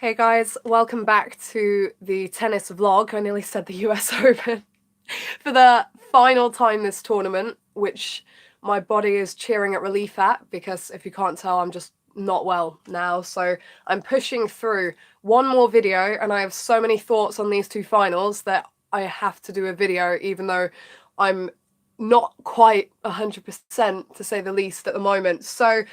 Hey guys, welcome back to the tennis vlog. I nearly said the US Open. For the final time this tournament, which my body is cheering at relief at, because if you can't tell, I'm just not well now. So I'm pushing through one more video, and I have so many thoughts on these two finals that I have to do a video, even though I'm not quite 100% to say the least at the moment. So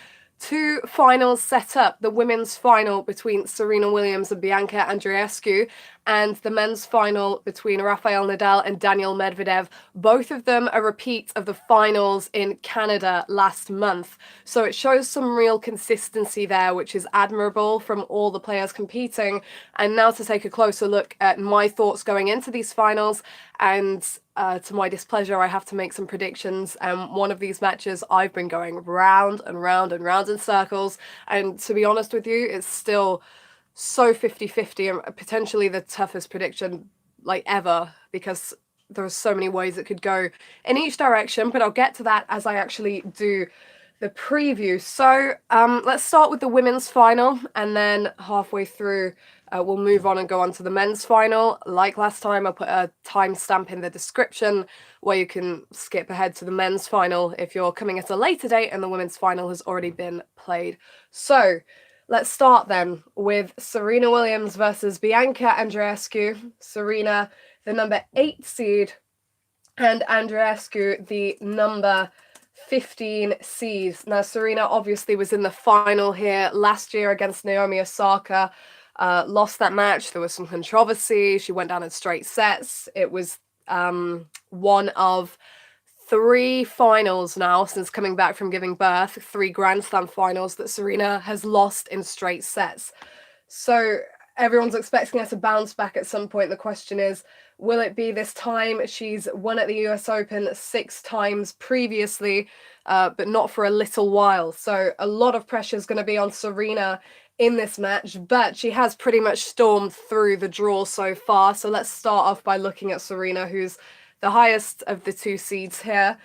two finals set up: the women's final between Serena Williams and Bianca Andreescu, and the men's final between Rafael Nadal and Daniil Medvedev. Both of them a repeat of the finals in Canada last month. So it shows some real consistency there, which is admirable from all the players competing. And now to take a closer look at my thoughts going into these finals, and to my displeasure, I have to make some predictions. And one of these matches, I've been going round and round and round in circles. And to be honest with you, it's still so 50-50 and potentially the toughest prediction like ever, because there are so many ways it could go in each direction. But I'll get to that as I actually do the preview. So let's start with the women's final, and then halfway through we'll move on and go on to the men's final. Like last time, I'll put a timestamp in the description where you can skip ahead to the men's final if you're coming at a later date and the women's final has already been played. So let's start then with Serena Williams versus Bianca Andreescu. Serena, the number 8 seed, and Andreescu, the number 15 seeds. Now, Serena obviously was in the final here last year against Naomi Osaka, lost that match. There was some controversy. She went down in straight sets. It was one of 3 finals now since coming back from giving birth, 3 Grand Slam finals that Serena has lost in straight sets. So everyone's expecting her to bounce back at some point. The question is, will it be this time? She's won at the US Open 6 times previously, but not for a little while. So a lot of pressure is going to be on Serena in this match, but she has pretty much stormed through the draw so far. So let's start off by looking at Serena, who's the highest of the 2 seeds here.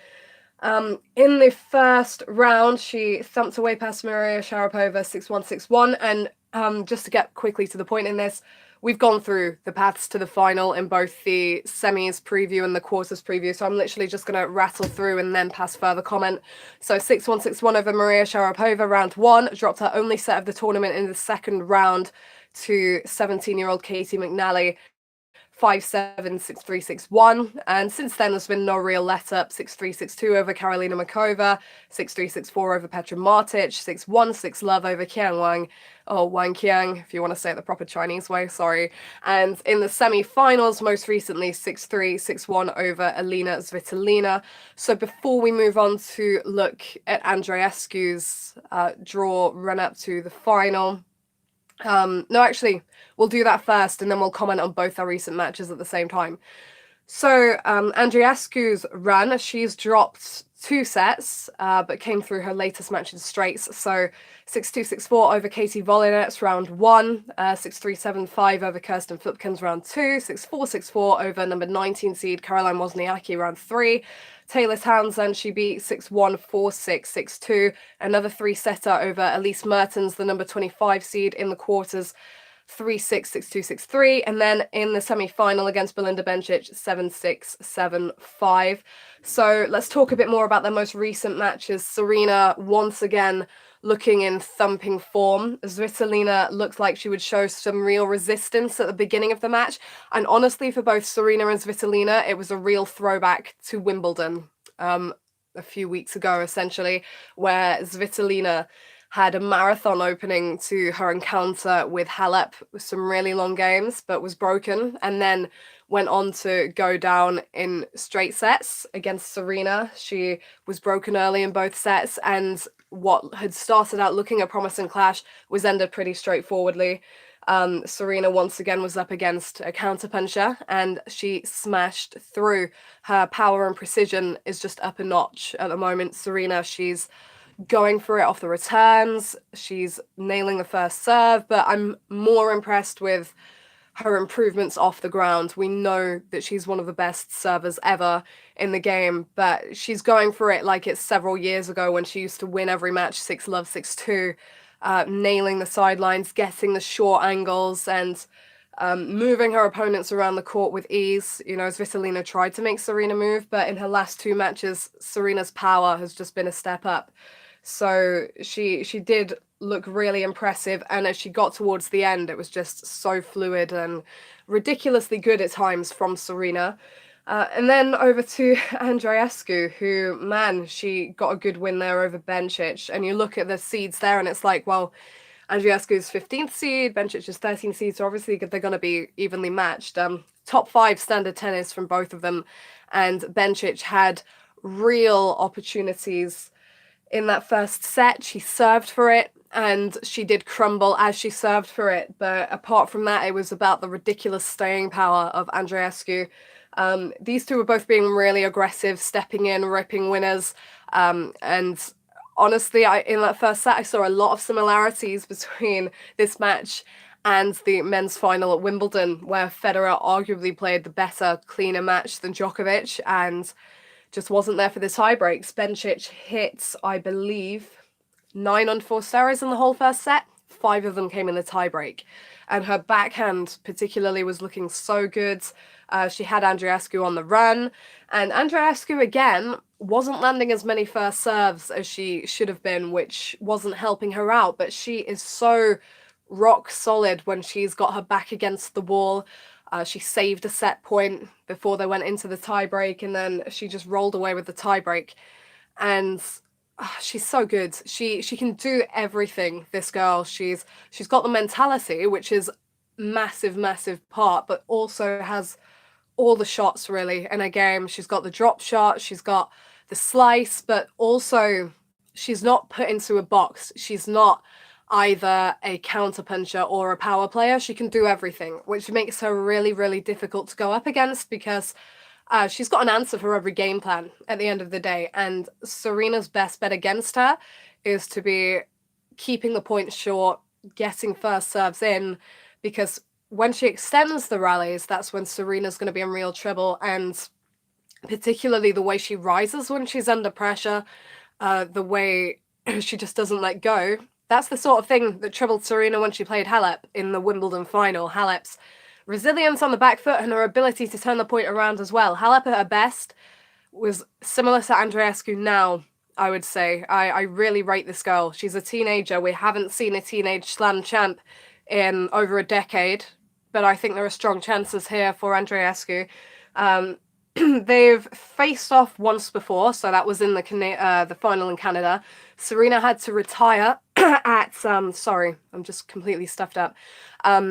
In the first round, she thumped away past Maria Sharapova 6-1, 6-1, and just to get quickly to the point in this, we've gone through the paths to the final in both the semis preview and the quarters preview, so I'm literally just going to rattle through and then pass further comment. So 6-1, 6-1 over Maria Sharapova, round 1, dropped her only set of the tournament in the second round to 17-year-old Katie McNally, 5-7, 6-3, 6-1, and since then there's been no real let-up. 6-3, 6-2 over Karolina Muchova, 6-3, 6-4 over Petra Martic, 6-1, 6-love over Qiang Wang, or Wang Qiang, if you want to say it the proper Chinese way, sorry. And in the semi-finals, most recently, 6-3, 6-1 over Elina Svitolina. So before we move on to look at Andreescu's draw run-up to the final, no, actually, we'll do that first, and then we'll comment on both our recent matches at the same time. So, Andreescu's run, she's dropped 2 sets, but came through her latest match in straights. So, 6-2, 6-4 over Katie Volinets, round 1, 6-3, 7-5 over Kirsten Flipkens, round 2, 6-4, 6-4 over number 19 seed Caroline Wozniacki, round 3. Taylor Townsend, she beat 6-1, 4-6, 6-2. Another 3-setter over Elise Mertens, the number 25 seed in the quarters, 3-6, 6-2, 6-3. And then in the semi-final against Belinda Bencic, 7-6, 7-5. So let's talk a bit more about their most recent matches. Serena, once again, looking in thumping form. Svitolina looked like she would show some real resistance at the beginning of the match. And honestly, for both Serena and Svitolina, it was a real throwback to Wimbledon a few weeks ago, essentially, where Svitolina had a marathon opening to her encounter with Halep with some really long games, but was broken, and then went on to go down in straight sets against Serena. She was broken early in both sets, and what had started out looking a promising clash was ended pretty straightforwardly. Serena once again was up against a counterpuncher, and she smashed through. Her power and precision is just up a notch at the moment. Serena, she's going for it off the returns. She's nailing the first serve, but I'm more impressed with her improvements off the ground. We know that she's one of the best servers ever in the game, but she's going for it like it's several years ago when she used to win every match 6-love, 6-2. nailing the sidelines, getting the short angles, and moving her opponents around the court with ease. You know, Svitolina tried to make Serena move, but in her last 2 matches, Serena's power has just been a step up. So she did look really impressive, and as she got towards the end, it was just so fluid and ridiculously good at times from Serena. And then over to Andreescu, who, man, she got a good win there over Bencic. And you look at the seeds there, and it's like, well, Andreescu's 15th seed, Bencic is 13th seed, so obviously they're going to be evenly matched. Top 5 standard tennis from both of them, and Bencic had real opportunities in that first set. She served for it, and she did crumble as she served for it. But apart from that, it was about the ridiculous staying power of Andreescu. These two were both being really aggressive, stepping in, ripping winners. And honestly, in that first set, I saw a lot of similarities between this match and the men's final at Wimbledon, where Federer arguably played the better, cleaner match than Djokovic, and just wasn't there for the tie-breaks. Bencic hit, I believe, 9 unforced errors in the whole first set. 5 of them came in the tie-break. And her backhand particularly was looking so good. She had Andreescu on the run. And Andreescu, again, wasn't landing as many first serves as she should have been, which wasn't helping her out. But she is so rock solid when she's got her back against the wall. She saved a set point before they went into the tiebreak, and then she just rolled away with the tiebreak. And she's so good. She can do everything, this girl. She's got the mentality, which is massive part, but also has all the shots really in a game. She's got the drop shot, she's got the slice, but also she's not put into a box. She's not either a counterpuncher or a power player. She can do everything, which makes her really difficult to go up against, because she's got an answer for every game plan at the end of the day. And Serena's best bet against her is to be keeping the points short, getting first serves in, because when she extends the rallies, that's when Serena's going to be in real trouble. And particularly the way she rises when she's under pressure, the way she just doesn't let go. That's the sort of thing that troubled Serena when she played Halep in the Wimbledon final. Halep's resilience on the back foot and her ability to turn the point around as well. Halep at her best was similar to Andreescu now, I would say. I really rate this girl. She's a teenager. We haven't seen a teenage slam champ in over a decade, but I think there are strong chances here for Andreescu. They've faced off once before, so that was in the final in Canada. Serena had to retire at sorry, I'm just completely stuffed up.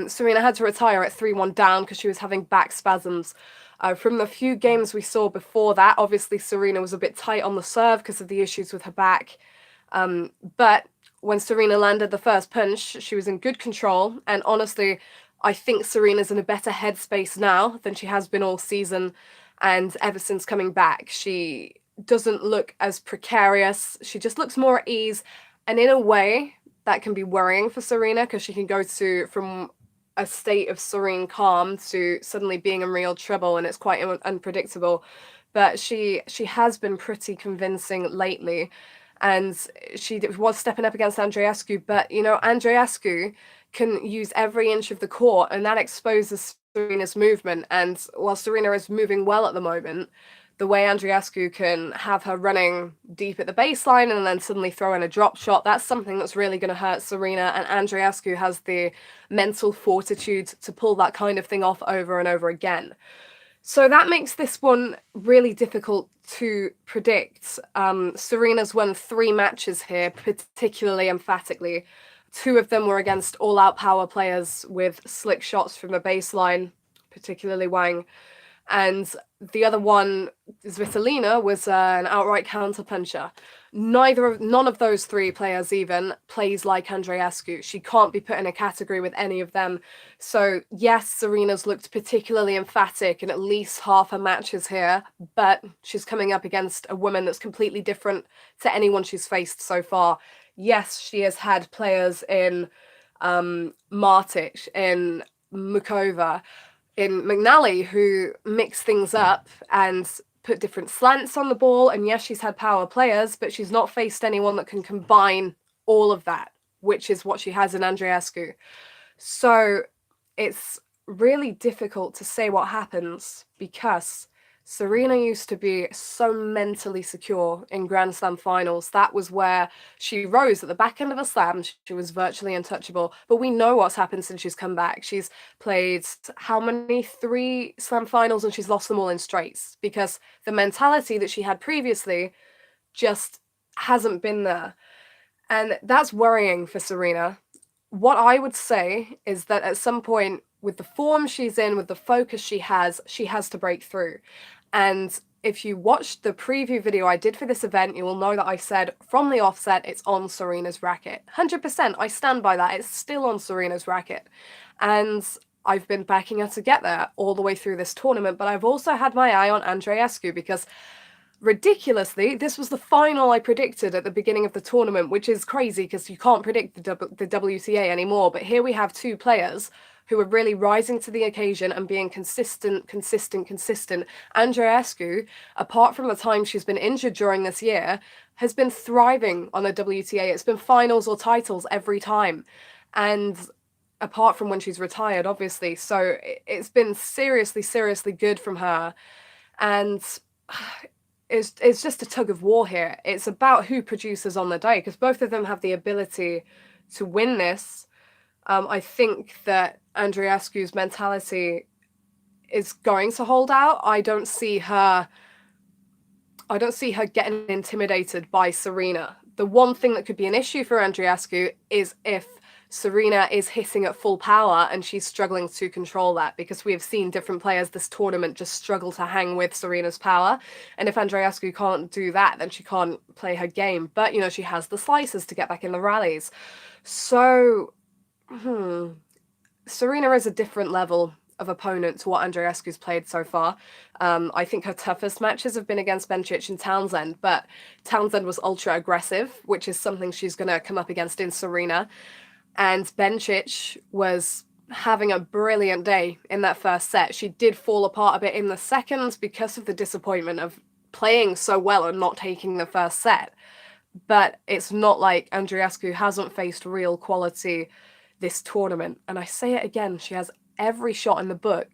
Serena had to retire at 3-1 down because she was having back spasms. From the few games we saw before that, obviously Serena was a bit tight on the serve because of the issues with her back. But when Serena landed the first punch, she was in good control. And honestly, I think Serena's in a better headspace now than she has been all season. And ever since coming back, she doesn't look as precarious. She just looks more at ease. And in a way, that can be worrying for Serena, because she can go from a state of serene calm to suddenly being in real trouble, and it's quite unpredictable. But she has been pretty convincing lately, and she was stepping up against Andreescu. But, you know, Andreescu can use every inch of the court, and that exposes Serena's movement. And while Serena is moving well at the moment, the way Andreescu can have her running deep at the baseline and then suddenly throw in a drop shot, that's something that's really going to hurt Serena. And Andreescu has the mental fortitude to pull that kind of thing off over and over again. So that makes this one really difficult to predict. Serena's won 3 matches here, particularly emphatically. 2 of them were against all-out power players with slick shots from the baseline, particularly Wang. And the other one, Svitolina, was an outright counterpuncher. None of those 3 players even plays like Andreescu. She can't be put in a category with any of them. So yes, Serena's looked particularly emphatic in at least half her matches here, but she's coming up against a woman that's completely different to anyone she's faced so far. Yes, she has had players in Martic, in Mukova, in McNally, who mix things up and put different slants on the ball. And yes, she's had power players, but she's not faced anyone that can combine all of that which is what she has in Andreescu. So it's really difficult to say what happens because Serena used to be so mentally secure in Grand Slam finals. That was where she rose at the back end of a slam. She was virtually untouchable. But we know what's happened since she's come back. She's played how many? 3 slam finals, and she's lost them all in straights because the mentality that she had previously just hasn't been there. And that's worrying for Serena. What I would say is that at some point, with the form she's in, with the focus she has to break through. And if you watched the preview video I did for this event, you will know that I said from the offset, it's on Serena's racket. 100%, I stand by that. It's still on Serena's racket. And I've been backing her to get there all the way through this tournament, but I've also had my eye on Andreescu because ridiculously, this was the final I predicted at the beginning of the tournament, which is crazy because you can't predict the WTA anymore. But here we have 2 players who are really rising to the occasion and being consistent. Andreescu, apart from the time she's been injured during this year, has been thriving on the WTA. It's been finals or titles every time. And apart from when she's retired, obviously. So it's been seriously good from her. And it's just a tug of war here. It's about who produces on the day because both of them have the ability to win this. I think that Andreescu's mentality is going to hold out. I don't see her getting intimidated by Serena. The one thing that could be an issue for Andreescu is if Serena is hitting at full power and she's struggling to control that, because we have seen different players this tournament just struggle to hang with Serena's power. And if Andreescu can't do that, then she can't play her game. But, you know, she has the slices to get back in the rallies. So, Serena is a different level of opponent to what Andreescu's played so far. I think her toughest matches have been against Bencic and Townsend, but Townsend was ultra aggressive, which is something she's going to come up against in Serena. And Bencic was having a brilliant day in that first set. She did fall apart a bit in the second because of the disappointment of playing so well and not taking the first set. But it's not like Andreescu hasn't faced real quality this tournament. And I say it again, she has every shot in the book.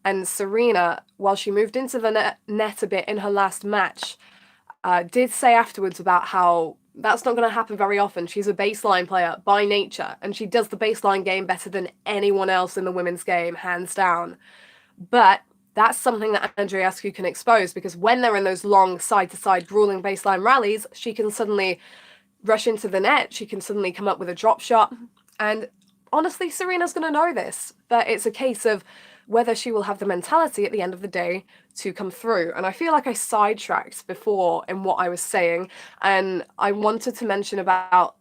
And Serena, while she moved into the net a bit in her last match, did say afterwards about how that's not going to happen very often. She's a baseline player by nature, and she does the baseline game better than anyone else in the women's game, hands down. But that's something that Andreescu can expose, because when they're in those long side-to-side grueling baseline rallies, she can suddenly rush into the net. She can suddenly come up with a drop shot. And honestly, Serena's going to know this, but it's a case of whether she will have the mentality at the end of the day to come through. And I feel like I sidetracked before in what I was saying, and I wanted to mention about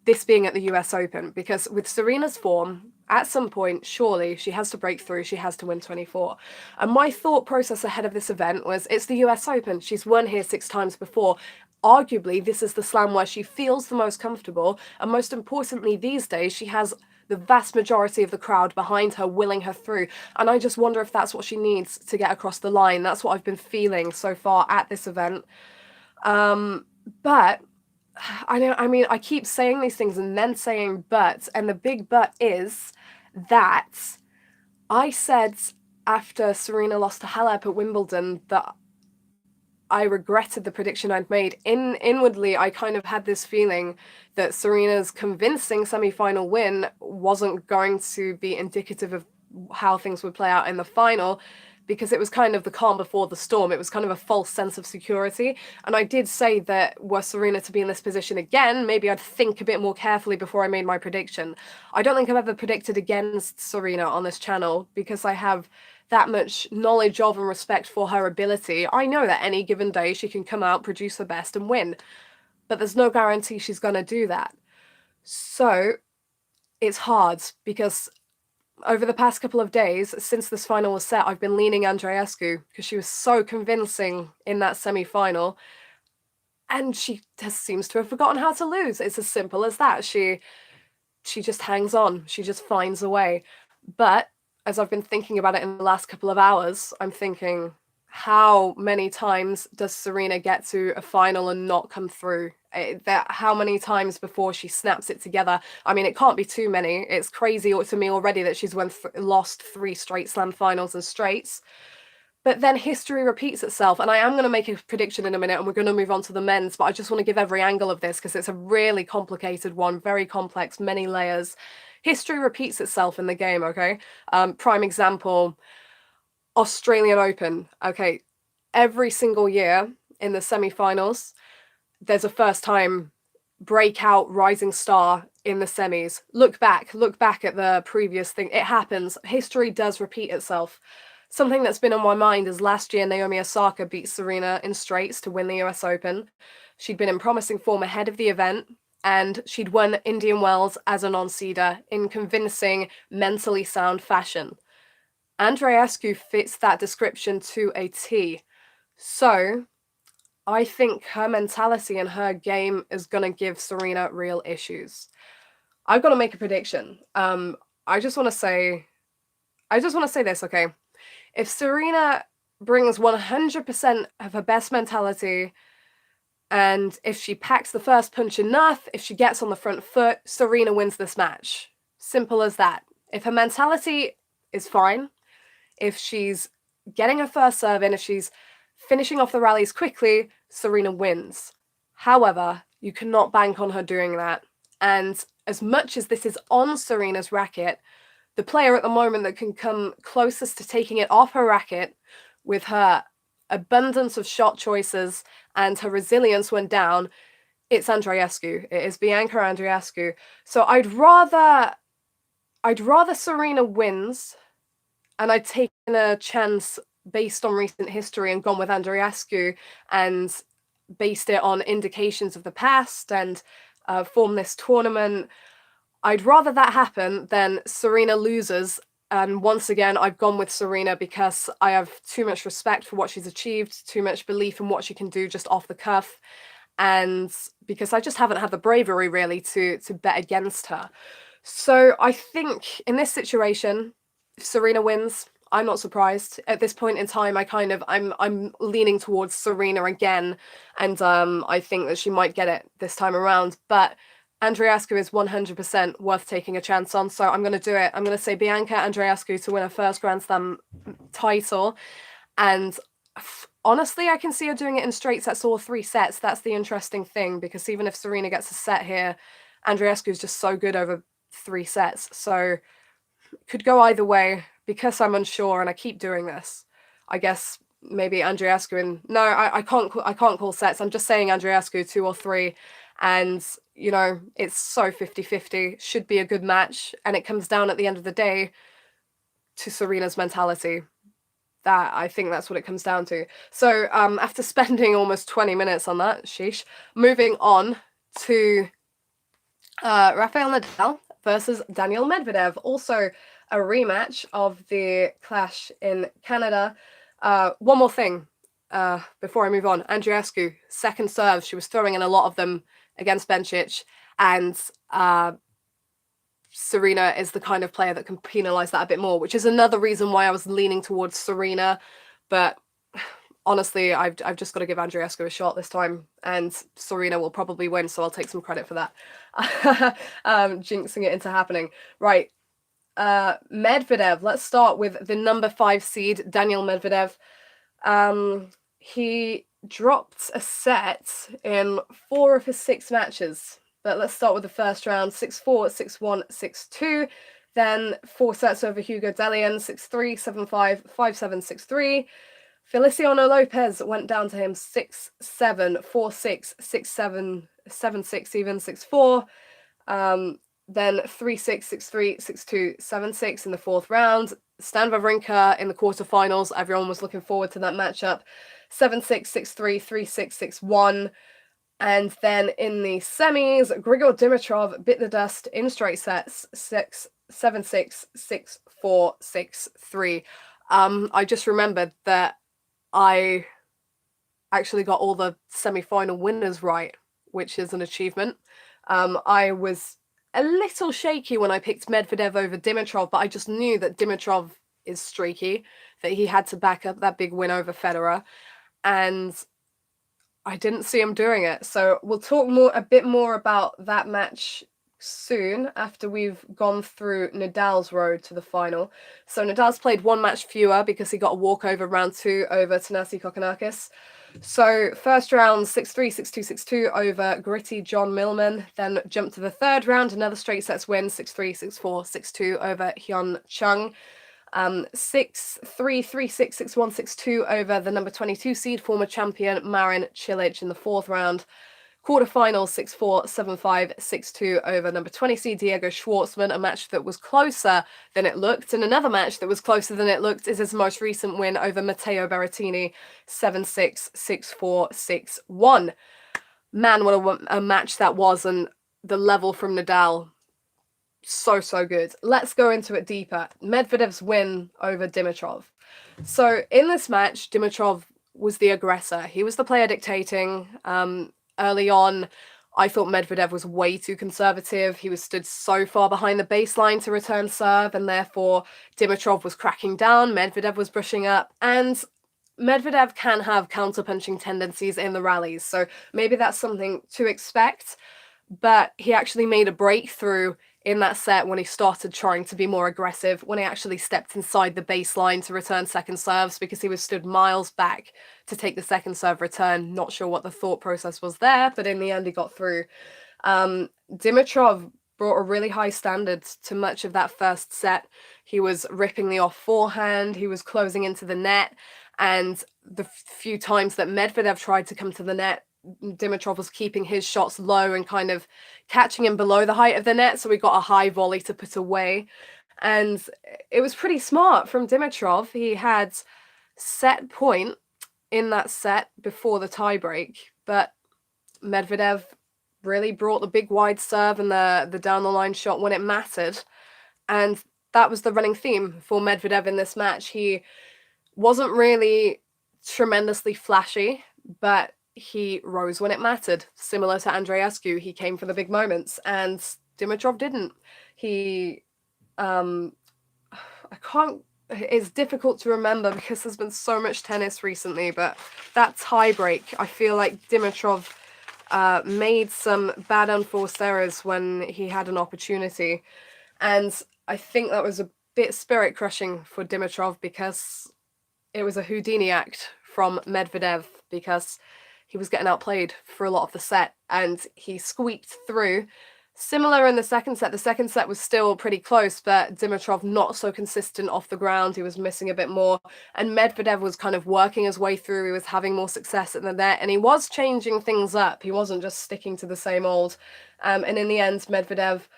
this being at the US Open, because with Serena's form, at some point, surely she has to break through, she has to win 24. And my thought process ahead of this event was, it's the US Open, she's won here 6 times before. Arguably, this is the slam where she feels the most comfortable, and most importantly these days, she has the vast majority of the crowd behind her, willing her through. And I just wonder if that's what she needs to get across the line. That's what I've been feeling so far at this event. But I keep saying these things and then saying but, and the big but is that I said after Serena lost to Halep at Wimbledon that I regretted the prediction I'd made. Inwardly, I kind of had this feeling that Serena's convincing semi-final win wasn't going to be indicative of how things would play out in the final, because it was kind of the calm before the storm. It was kind of a false sense of security. And I did say that were Serena to be in this position again, maybe I'd think a bit more carefully before I made my prediction. I don't think I've ever predicted against Serena on this channel because I have that much knowledge of and respect for her ability. I know that any given day she can come out, produce her best and win. But there's no guarantee she's going to do that. So it's hard because over the past couple of days, since this final was set, I've been leaning Andreescu because she was so convincing in that semi-final. And she just seems to have forgotten how to lose. It's as simple as that. She just hangs on. She just finds a way. But as I've been thinking about it in the last couple of hours, I'm thinking how many times does Serena get to a final and not come through? How many times before she snaps it together? I mean, it can't be too many. It's crazy to me already that she's lost 3 straight slam finals and straights. But then history repeats itself, and I am going to make a prediction in a minute, and we're going to move on to the men's, but I just want to give every angle of this because it's a really complicated one, very complex, many layers. History repeats itself in the game, okay? Prime example, Australian Open, okay? Every single year in the semi-finals, there's a first-time breakout rising star in the semis. Look back at the previous thing. It happens. History does repeat itself. Something that's been on my mind is last year Naomi Osaka beat Serena in straights to win the US Open. She'd been in promising form ahead of the event, and she'd won Indian Wells as a non-seeder in convincing, mentally sound fashion. Andreescu fits that description to a T. So I think her mentality and her game is going to give Serena real issues. I've got to make a prediction. I just want to say this, okay? If Serena brings 100% of her best mentality, and if she packs the first punch enough, if she gets on the front foot, Serena wins this match. Simple as that. If her mentality is fine, if she's getting her first serve in, if she's finishing off the rallies quickly, Serena wins. However, you cannot bank on her doing that. And as much as this is on Serena's racket, the player at the moment that can come closest to taking it off her racket with her abundance of shot choices and her resilience when down, it's Andreescu. It is Bianca Andreescu. So I'd rather Serena wins, and I'd taken a chance based on recent history and gone with Andreescu and based it on indications of the past and formed this tournament. I'd rather that happen than Serena loses. And once again, I've gone with Serena because I have too much respect for what she's achieved, too much belief in what she can do just off the cuff, and because I just haven't had the bravery really to bet against her. So I think in this situation, if Serena wins, I'm not surprised. At this point in time, I'm leaning towards Serena again, and I think that she might get it this time around. But Andreescu is 100% worth taking a chance on, so I'm going to do it. I'm going to say Bianca Andreescu to win her first Grand Slam title, and honestly, I can see her doing it in straight sets or 3 sets. That's the interesting thing, because even if Serena gets a set here, Andreescu is just so good over 3 sets, so could go either way. Because I'm unsure and I keep doing this, I guess maybe Andreescu and no, I can't call sets. I'm just saying Andreescu 2 or 3, and you know, it's so 50-50. Should be a good match, and it comes down at the end of the day to Serena's mentality. That, I think that's what it comes down to. So after spending almost 20 minutes on that, sheesh, moving on to Rafael Nadal versus Daniil Medvedev. Also a rematch of the clash in Canada. One more thing before I move on. Andreescu, second serve. She was throwing in a lot of them against Bencic, and Serena is the kind of player that can penalise that a bit more, which is another reason why I was leaning towards Serena. But honestly, I've just got to give Andreescu a shot this time, and Serena will probably win, so I'll take some credit for that. Jinxing it into happening. Right. Medvedev, let's start with the number 5 seed, Daniil Medvedev. He dropped a set in 4 of his 6 matches, but let's start with the first round, 6-4, 6-1, 6-2, then 4 sets over Hugo Dellien, 6-3, 7-5, 5-7, 6-3. Feliciano Lopez went down to him 6-7, 4-6, 6-7, 7-6 even, 6-4. Then 3-6, 6-3, 6-2, 7-6 in the 4th round. Stan Wawrinka in the quarterfinals. Everyone was looking forward to that matchup. 7-6, 6-3, 3-6, 6-1. And then in the semis, Grigor Dimitrov bit the dust in straight sets. 7-6, 6-4, 6-3. I just remembered that I actually got all the semi-final winners right, which is an achievement. I was a little shaky when I picked Medvedev over Dimitrov, but I just knew that Dimitrov is streaky, that he had to back up that big win over Federer, and I didn't see him doing it. So we'll talk a bit more about that match soon after we've gone through Nadal's road to the final. So Nadal's played one match fewer because he got a walkover round 2 over Thanasi Kokkinakis. So first round 6-3, 6-2, 6-2 over gritty John Millman. Then jumped to the third round, another straight sets win, 6-3, 6-4, 6-2 over Hyun Chung. 6-3, 3-6, 6-1, 6-2 over the number 22 seed, former champion Marin Cilic in the fourth round. Quarterfinals 6-4, 7-5, 6-2 over number 20 seed Diego Schwartzman, a match that was closer than it looked. And another match that was closer than it looked is his most recent win over Matteo Berrettini, 7-6, 6-4, 6-1. Man, what a match that was, and the level from Nadal, so good. Let's go into it deeper. Medvedev's win over Dimitrov. So in this match, Dimitrov was the aggressor. He was the player dictating. Early on, I thought Medvedev was way too conservative. He was stood so far behind the baseline to return serve, and therefore Dimitrov was cracking down, Medvedev was brushing up, and Medvedev can have counterpunching tendencies in the rallies, so maybe that's something to expect. But he actually made a breakthrough in that set when he started trying to be more aggressive, when he actually stepped inside the baseline to return second serves, because he was stood miles back to take the second serve return. Not sure what the thought process was there, but in the end he got through. Dimitrov brought a really high standard to much of that first set. He was ripping the off forehand, he was closing into the net, and the few times that Medvedev tried to come to the net, Dimitrov was keeping his shots low and kind of catching him below the height of the net, so we got a high volley to put away. And it was pretty smart from Dimitrov. He had set point in that set before the tiebreak, but Medvedev really brought the big wide serve and the down the line shot when it mattered. And that was the running theme for Medvedev in this match. He wasn't really tremendously flashy, but he rose when it mattered. Similar to Andreescu, he came for the big moments, and Dimitrov didn't. It's difficult to remember because there's been so much tennis recently, but that tiebreak, I feel like Dimitrov made some bad unforced errors when he had an opportunity, and I think that was a bit spirit crushing for Dimitrov because it was a Houdini act from Medvedev, because he was getting outplayed for a lot of the set and he squeaked through. Similar in the second set. The second set was still pretty close, but Dimitrov not so consistent off the ground. He was missing a bit more, and Medvedev was kind of working his way through. He was having more success at the net, and he was changing things up. He wasn't just sticking to the same old. And in the end, Medvedev,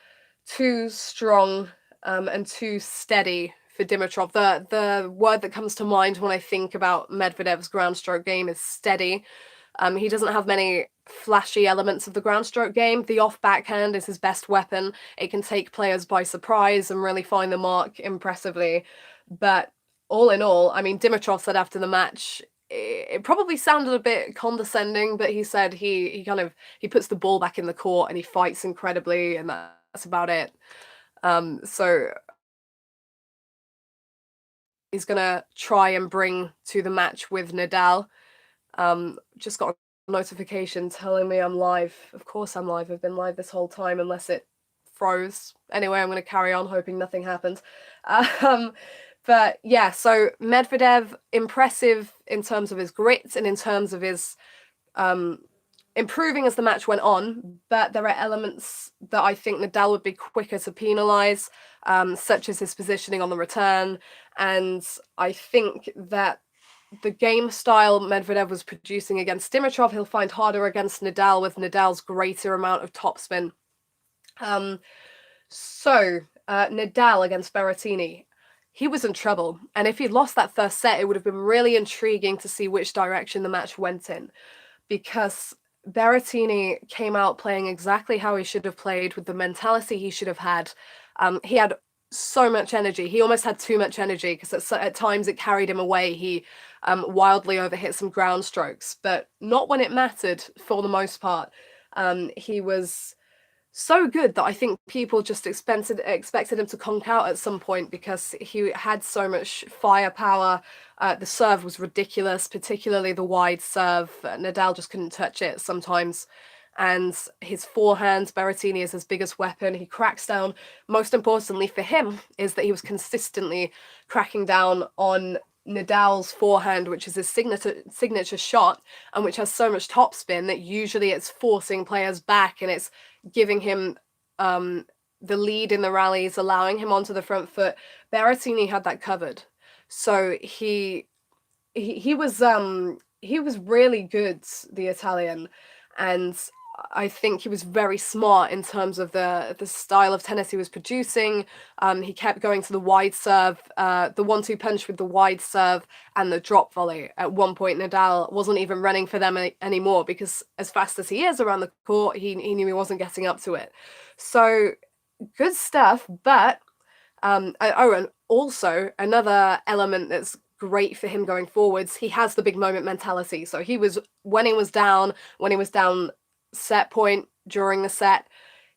too strong and too steady for Dimitrov. The word that comes to mind when I think about Medvedev's ground stroke game is steady. He doesn't have many flashy elements of the ground stroke game. The off backhand is his best weapon. It can take players by surprise and really find the mark impressively. But all in all, I mean, Dimitrov said after the match, it probably sounded a bit condescending, but he said he puts the ball back in the court and he fights incredibly, and that's about it. So he's gonna try and bring to the match with Nadal. Just got a notification telling me I'm live. Of course I'm live. I've been live this whole time unless it froze. Anyway, I'm going to carry on hoping nothing happens. But yeah, so Medvedev, impressive in terms of his grit and in terms of his improving as the match went on, but there are elements that I think Nadal would be quicker to penalise, such as his positioning on the return, and I think that the game style Medvedev was producing against Dimitrov, he'll find harder against Nadal with Nadal's greater amount of topspin. So Nadal against Berrettini, he was in trouble. And if he'd lost that first set, it would have been really intriguing to see which direction the match went in, because Berrettini came out playing exactly how he should have played, with the mentality he should have had. He had so much energy. He almost had too much energy, because at times it carried him away. He wildly overhit some ground strokes, but not when it mattered for the most part. He was so good that I think people just expected him to conk out at some point because he had so much firepower. The serve was ridiculous, particularly the wide serve. Nadal just couldn't touch it sometimes. And his forehand, Berrettini, is his biggest weapon. He cracks down. Most importantly for him is that he was consistently cracking down on Nadal's forehand, which is his signature shot, and which has so much topspin that usually it's forcing players back and it's giving him the lead in the rallies, allowing him onto the front foot. Berrettini had that covered, so he was really good, the Italian, and I think he was very smart in terms of the style of tennis he was producing. He kept going to the wide serve, the 1-2 punch with the wide serve and the drop volley. At one point, Nadal wasn't even running for them anymore because as fast as he is around the court, he knew he wasn't getting up to it. So good stuff. But and also another element that's great for him going forwards, he has the big moment mentality. So when he was down set point during the set,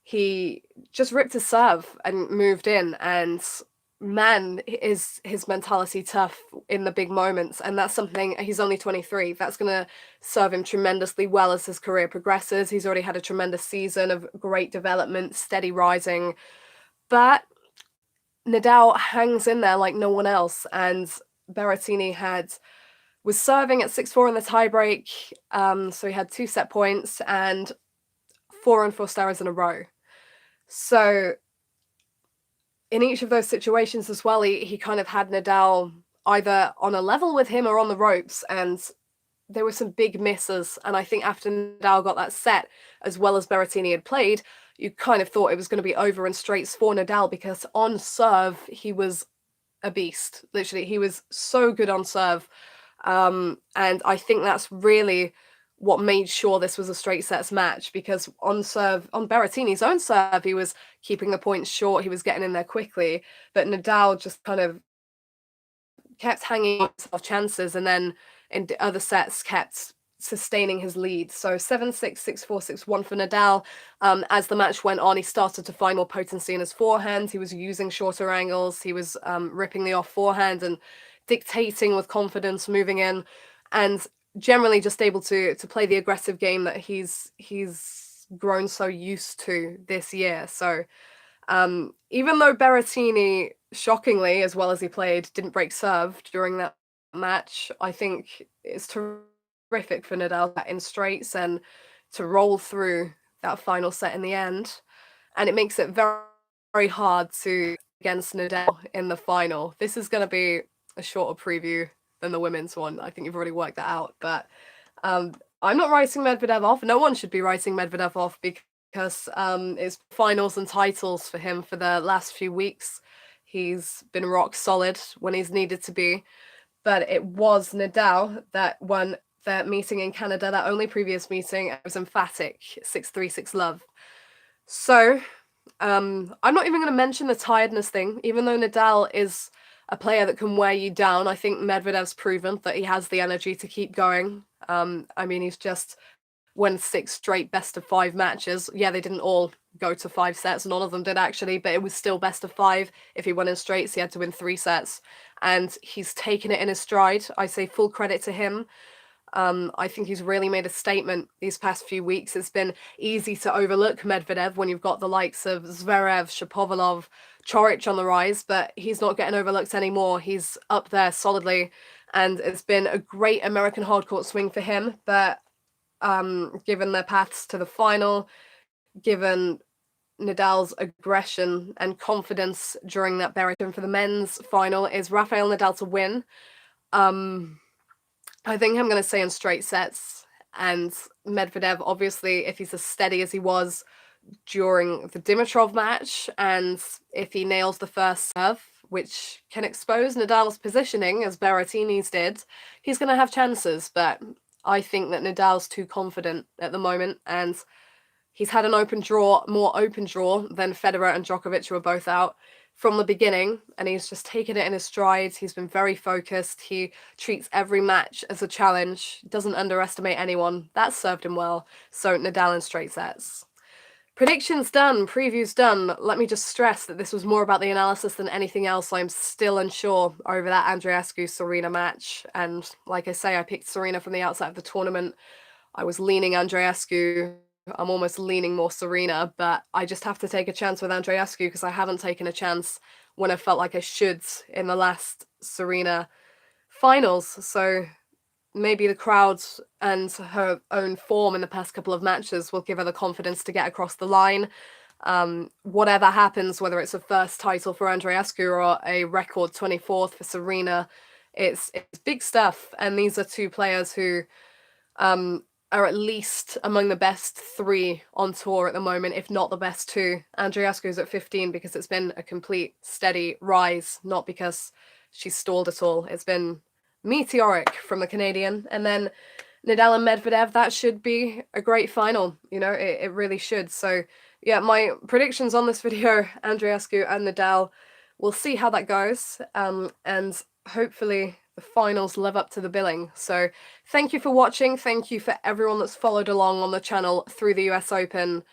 he just ripped his serve and moved in, and man, is his mentality tough in the big moments. And that's something, he's only 23, that's going to serve him tremendously well as his career progresses. He's already had a tremendous season of great development, steady rising, but Nadal hangs in there like no one else. And Berrettini was serving at 6-4 in the tiebreak, so he had 2 set points and 4 unforced errors in a row. So in each of those situations as well, he kind of had Nadal either on a level with him or on the ropes, and there were some big misses. And I think after Nadal got that set, as well as Berrettini had played, you kind of thought it was going to be over in straights for Nadal, because on serve, he was a beast. Literally, he was so good on serve. And I think that's really what made sure this was a straight sets match, because on serve, on Berrettini's own serve, he was keeping the points short, he was getting in there quickly, but Nadal just kind of kept hanging on himself chances, and then in the other sets kept sustaining his lead. So 7-6, 6-4, 6-1 for Nadal. As the match went on, he started to find more potency in his forehand. He was using shorter angles. He was ripping the off forehand and dictating with confidence, moving in, and generally just able to play the aggressive game that he's grown so used to this year. So even though Berrettini, shockingly, as well as he played, didn't break serve during that match, I think it's terrific for Nadal in straights and to roll through that final set in the end. And it makes it very, very hard to against Nadal in the final. This is going to be a shorter preview than the women's one. I think you've already worked that out. But I'm not writing Medvedev off. No one should be writing Medvedev off, because it's finals and titles for him for the last few weeks. He's been rock solid when he's needed to be. But it was Nadal that won that meeting in Canada, that only previous meeting. It was emphatic, 6-3, 6-love. So I'm not even going to mention the tiredness thing, even though Nadal is a player that can wear you down. I think Medvedev's proven that he has the energy to keep going. I mean, he's just won 6 straight best of 5 matches. Yeah, they didn't all go to 5 sets. None of them did, actually, but it was still best of 5. If he won in straights, he had to win 3 sets. And he's taken it in his stride. I say full credit to him. I think he's really made a statement these past few weeks. It's been easy to overlook Medvedev when you've got the likes of Zverev, Shapovalov, Coric on the rise, but he's not getting overlooked anymore. He's up there solidly, and it's been a great American hardcourt swing for him. But given their paths to the final, given Nadal's aggression and confidence during that Berrettini for the men's final, is Rafael Nadal to win. I think I'm going to say in straight sets, and Medvedev, obviously, if he's as steady as he was during the Dimitrov match, and if he nails the first serve, which can expose Nadal's positioning, as Berrettini's did, he's going to have chances. But I think that Nadal's too confident at the moment, and he's had an more open draw than Federer and Djokovic, who are both out from the beginning, and he's just taken it in his stride. He's been very focused. He treats every match as a challenge, doesn't underestimate anyone. That served him well. So Nadal in straight sets. Predictions done, previews done. Let me just stress that this was more about the analysis than anything else. I'm still unsure over that Andreescu-Serena match. And like I say, I picked Serena from the outset of the tournament. I was leaning Andreescu. I'm almost leaning more Serena, but I just have to take a chance with Andreescu because I haven't taken a chance when I felt like I should in the last Serena finals. So maybe the crowd and her own form in the past couple of matches will give her the confidence to get across the line. Whatever happens, whether it's a first title for Andreescu or a record 24th for Serena, it's big stuff. And these are two players who are at least among the best three on tour at the moment, if not the best two. Andreescu's at 15 because it's been a complete steady rise, not because she's stalled at all. It's been meteoric from the Canadian. And then Nadal and Medvedev, that should be a great final. You know, it really should. So yeah, my predictions on this video, Andreescu and Nadal, we'll see how that goes. And hopefully the finals live up to the billing. So thank you for watching. Thank you for everyone that's followed along on the channel through the US Open.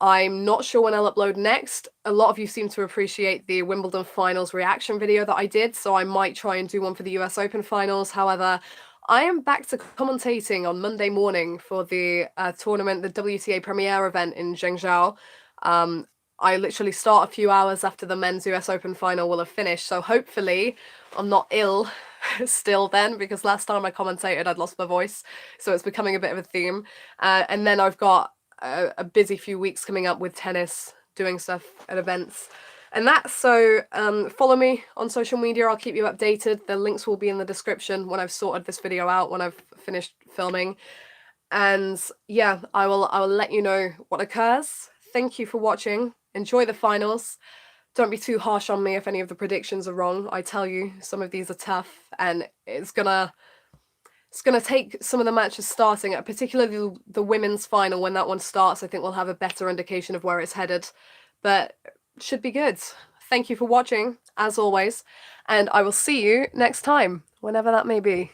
I'm not sure when I'll upload next. A lot of you seem to appreciate the Wimbledon finals reaction video that I did, so I might try and do one for the US Open finals. However, I am back to commentating on Monday morning for the tournament, the WTA Premier event in Zhengzhou. I literally start a few hours after the men's US Open final will have finished, so hopefully I'm not ill still then, because last time I commentated I'd lost my voice, so it's becoming a bit of a theme. And then I've got a busy few weeks coming up with tennis, doing stuff at events and that. So follow me on social media. I'll keep you updated. The links will be in the description when I've sorted this video out, when I've finished filming. And yeah, I will let you know what occurs. Thank you for watching. Enjoy the finals. Don't be too harsh on me if any of the predictions are wrong. I tell you, some of these are tough, and it's gonna take some of the matches starting, particularly the women's final. When that one starts, I think we'll have a better indication of where it's headed, but should be good. Thank you for watching, as always, and I will see you next time, whenever that may be.